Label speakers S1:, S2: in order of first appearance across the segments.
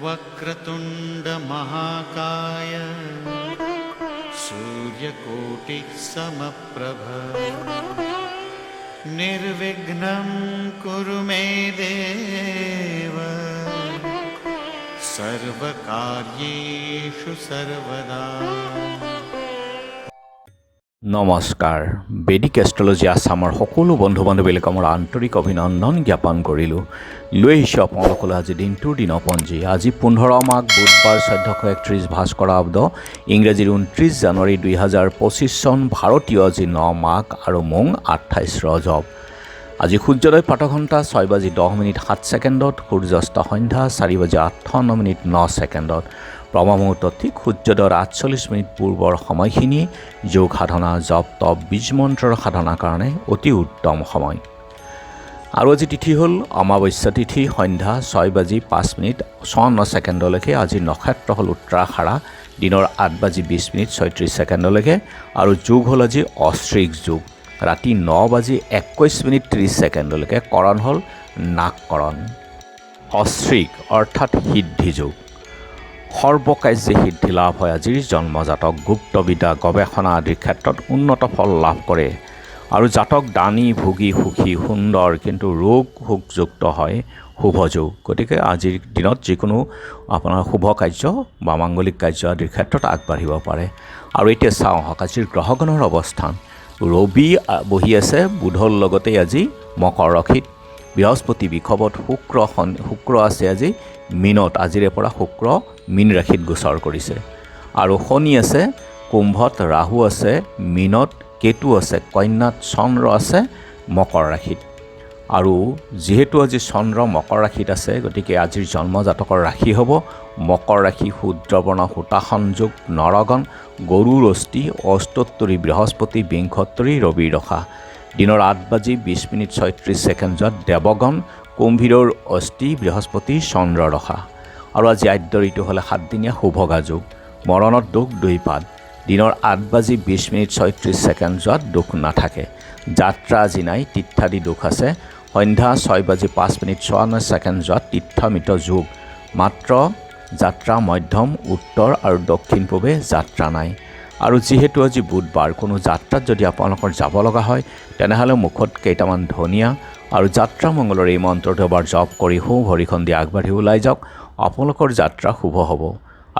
S1: वक्रतुंड महाकाय सूर्यकोटि समप्रभ निर्विघ्नं कुरु मे देव सर्वकार्येषु सर्वदा।
S2: নমস্কাৰ বেদিক এষ্ট্ৰলজি আছামৰ সকলো বন্ধু বান্ধৱীক মোৰ আন্তৰিক অভিনন্দন জ্ঞাপন কৰিলোঁ। লৈ আহিছোঁ আপোনালোকলৈ আজি দিনটোৰ দিনপঞ্জী। আজি 15 মাঘ বুধবাৰ 1431 ভাস্কৰ আব্দ ইংৰাজীৰ 29 জানুৱাৰী 2025 চন ভাৰতীয় আজি 9 মাঘ আৰু মোং 28 ৰজব। আজি সূৰ্যোদয় প্ৰাতঃঘণ্টা 6:10:07 সূৰ্যাস্ত সন্ধ্যা 4:58:09। ব্ৰহ্মমুহূৰ্ত ঠিক সূৰ্যোদয়ৰ 48 পূৰ্বৰ সময়খিনি যোগ সাধনা জপ তপ বীজ মন্ত্ৰৰ সাধনাৰ কাৰণে অতি উত্তম সময়। আৰু আজি তিথি হ'ল অমাৱস্যা তিথি সন্ধ্যা 6:05:54 আজি নক্ষত্ৰ হ'ল উত্তৰাষাঢ়া দিনৰ 8:20:36 আৰু যোগ হ'ল আজি অশ্ৰিক যোগ ৰাতি 9:21:30 কৰণ হ'ল নাগকৰণ। অশ্ৰিক অৰ্থাৎ সিদ্ধি যোগ। সৰ্বকাৰ্যে সিদ্ধি লাভ হয়। আজিৰ জন্মজাতক গুপ্তবিদ্যা গৱেষণা আদিৰ ক্ষেত্ৰত উন্নত ফল লাভ কৰে আৰু জাতক দানী ভোগী সুখী সুন্দৰ কিন্তু ৰোগ শোকযুক্ত হয় শুভ যোগ। গতিকে আজিৰ দিনত যিকোনো আপোনাৰ শুভ কাৰ্য বা মাংগলিক কাৰ্য আদিৰ ক্ষেত্ৰত আগবাঢ়িব পাৰে। আৰু এতিয়া চাওঁ আহক আজিৰ গ্ৰহগণৰ অৱস্থান। ৰবি বহি আছে বুধৰ লগতে আজি মকৰ ৰাশিত, বৃহস্পতি বিষৱত, শুক্ৰ আছে আজি মীনত, আজিৰে পৰা শুক্ৰ মীন ৰাশিত গোচৰ কৰিছে। আৰু শনি আছে কুম্ভত, ৰাহু আছে মীনত, কেতু আছে কন্যাত, চন্দ্ৰ আছে মকৰ ৰাশিত। আৰু যিহেতু আজি চন্দ্ৰ মকৰ ৰাশিত আছে গতিকে আজিৰ জন্মজাতকৰ ৰাশি হ'ব মকৰ ৰাশি, শূদ্ৰবৰ্ণ, সূতাসন যোগ, নৰগণ, গৰুৰ অস্থি, অষ্টোত্তৰী বৃহস্পতি, বিংশোত্তৰী ৰবিৰ দশা। দিনৰ 8:20:36 দেৱগণ, কুম্ভীৰৰ অস্থি, বৃহস্পতি, চন্দ্ৰৰ দশা। আৰু আজি আদ্য ঋতু হ'লে 7 দিনীয়া শুভগা যোগ, মৰণত দুখ 2 পাত। দিনৰ 8:20:36 দুখ নাথাকে। যাত্ৰা আজি নাই, তীৰ্থাদি দুখ আছে। সন্ধ্যা 6:05:54 তীৰ্থমিত যোগ, মাত্ৰ যাত্ৰা মধ্যম উত্তৰ আৰু দক্ষিণ পূবে যাত্ৰা নাই। আৰু যিহেতু আজি বুধবাৰ কোনো যাত্ৰাত যদি আপোনালোকৰ যাব লগা হয় তেনেহ'লে মুখত কেইটামান ধনিয়া আৰু যাত্ৰা মংগলৰ এই মন্ত্ৰটো এবাৰ জপ কৰি ভৰিখন দি আগবাঢ়ি ওলাই যাওক, আপোনালোকৰ যাত্ৰা শুভ হ'ব।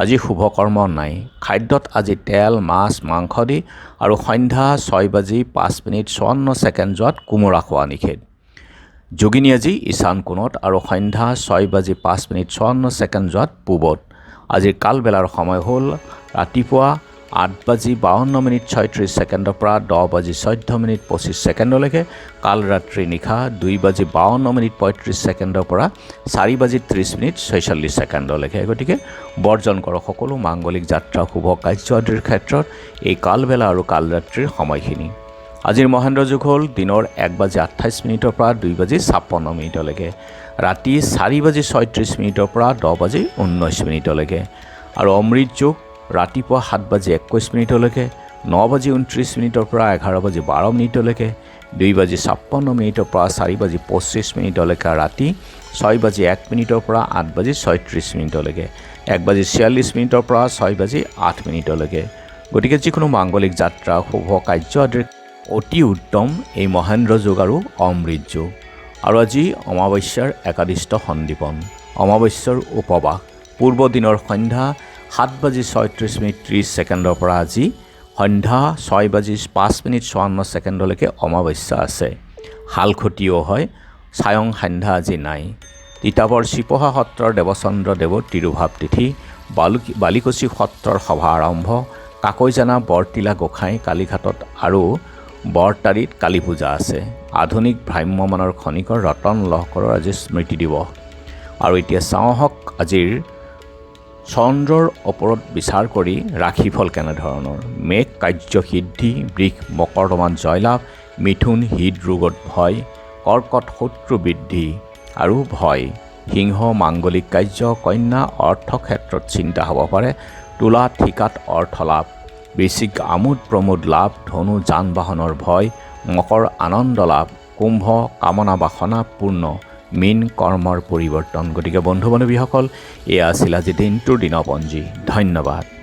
S2: আজি শুভ কৰ্ম নাই। খাদ্যত আজি তেল মাছ মাংস দি আৰু সন্ধ্যা 6:05:54 কোমোৰা খোৱা নিষেধ। যোগিনী আজি ঈশান কোণত আৰু সন্ধ্যা 6:05:54 পূবত। আজিৰ কালবেলাৰ সময় হ'ল ৰাতিপুৱা 8:52:36 পৰা 10:14:25 কাল ৰাত্ৰি নিশা 2:52:35 পৰা 4:30:46 গতিকে বৰ্জন কৰক সকলো মাংগলিক যাত্ৰা শুভ কাৰ্য আদিৰ ক্ষেত্ৰত এই কালবেলা আৰু কালৰাত্ৰিৰ সময়খিনি। আজিৰ মহেন্দ্ৰ যোগ হ'ল দিনৰ 1:28 পৰা 2:56 ৰাতি 4:36 পৰা 10:19 আৰু অমৃত যোগ ৰাতিপুৱা 7:21 9:29 পৰা 11:12 2:56 পৰা 4:25 ৰাতি 6:01 পৰা 8:36 1:46 পৰা 6:08 গতিকে যিকোনো মাংগলিক যাত্ৰা শুভ কাৰ্য আদিৰ অতি উত্তম এই মহেন্দ্ৰ যোগ আৰু অমৃত যোগ। আৰু আজি অমাৱস্যাৰ একাদশী সন্দীপন, অমাৱস্যাৰ উপবাস। পূৰ্ব দিনৰ সন্ধ্যা 7:36:30 পৰা আজি সন্ধ্যা 6:05:54 অমাৱস্যা আছে। হালখতিও হয়। ছায়ং সান্ধ্যা আজি নাই। তিতাবৰ চিপহা সত্ৰৰ দেৱচন্দ্ৰ দেৱৰ তিৰুভাৱ তিথি। বালিকচি সত্ৰৰ সভা আৰম্ভ। কাকৈজানা বৰতিলা গোসাঁই কালীঘাটত আৰু বৰতাৰিত কালী পূজা আছে। আধুনিক ভ্ৰাম্যমানৰ খনিকৰ ৰতন লহকৰৰ আজি স্মৃতি দিৱস। আৰু এতিয়া চাওঁ আহক আজিৰ চন্দ্ৰৰ ওপৰত বিচাৰ কৰি ৰাশিফল কেনেধৰণৰ। মেঘ কাৰ্যসিদ্ধি, বৃষ মকৰদমান জয়লাভ, মিথুন হৃদৰোগত ভয়, কৰ্কট শত্ৰু বৃদ্ধি আৰু ভয়, সিংহ মাংগলিক কাৰ্য, কন্যা অৰ্থ ক্ষেত্ৰত চিন্তা হ'ব পাৰে, তুলা ঠিকাত অৰ্থ লাভ, বৃশ্চিক আমোদ প্ৰমোদ লাভ, ধনু যান বাহনৰ ভয়, মকৰ আনন্দ লাভ, কুম্ভ কামনা বাসনা পূৰ্ণ, মীন কৰ্মৰ পৰিৱৰ্তন। গতিকে বন্ধু বান্ধৱীসকল, এয়া আছিল আজি দিনটোৰ দিনপঞ্জী। ধন্যবাদ।